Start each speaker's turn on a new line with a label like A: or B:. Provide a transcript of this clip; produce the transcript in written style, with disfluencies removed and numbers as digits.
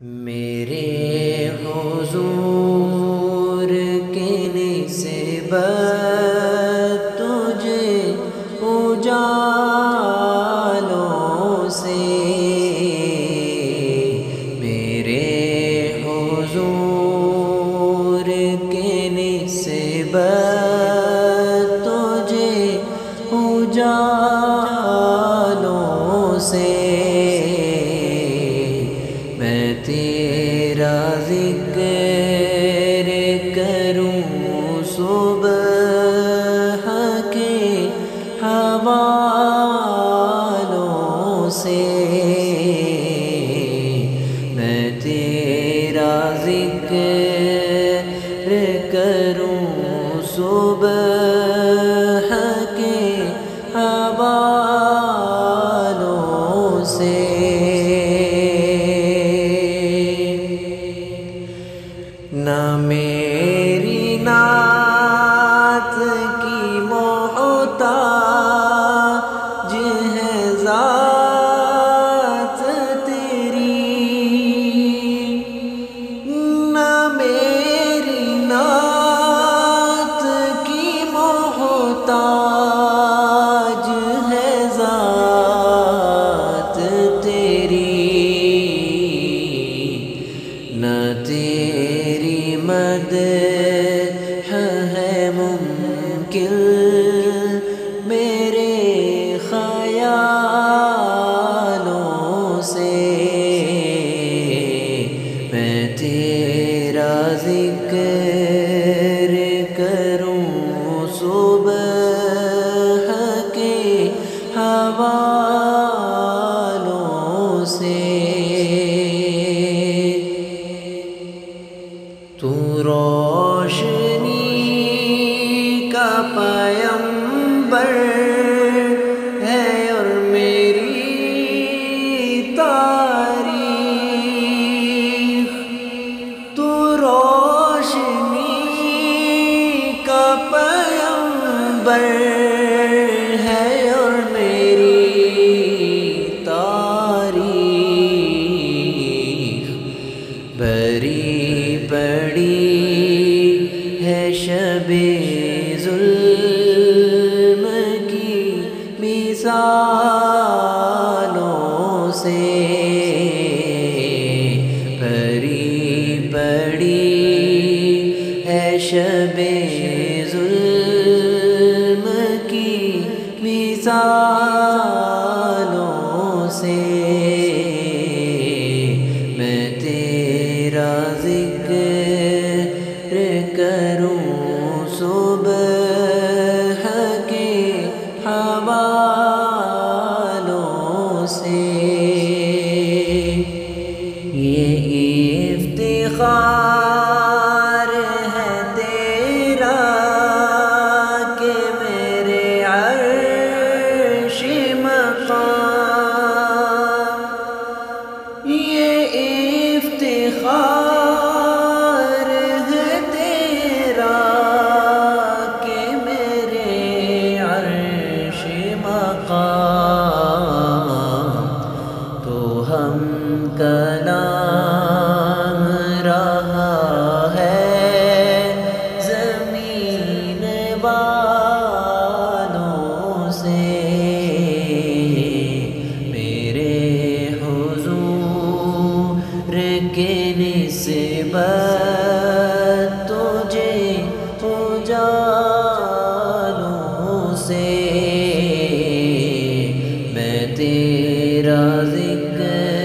A: میرے حضور کی نسبت تجھے اجالوں سے، میرے حضور کی نسبت تجھے اجالوں سے، میں تیرا ذکر کروں صبح کے حوالوں سے، میں تیرا ذکر کروں صبح کے حوالوں سے۔ نہ میری نعت کی محتاج ہے ذات تیری، نہ میری نعت کی محتاج ہے ذات تیری، نہ تیری مدح ہے ممکن میرے خیالوں سے، میں تیرا ذکر کروں صبح کے حوالوں سے۔ تو روشنی کا پیمبر ہے اور میری تاریخ، تو روشنی کا پیمبر ہے اور میری تاریخ، بری پڑی ہے شب ظلم کی مثالوں سے، بری پڑی ہے شب ظلم کی مثالوں سے، میں تیرا ذکر کروں صبح کے حوالوں سے۔ یہ افتخار ہے تیرا کہ میرے عرش مقام، یہ افتخار ہے تیرا کہ میرے عرش مقام، تو ہم کلام رہا ہے زمین والوں سے، میرے حضور کی نسبت تجھے اجالوں سے، میں تیرا ذکر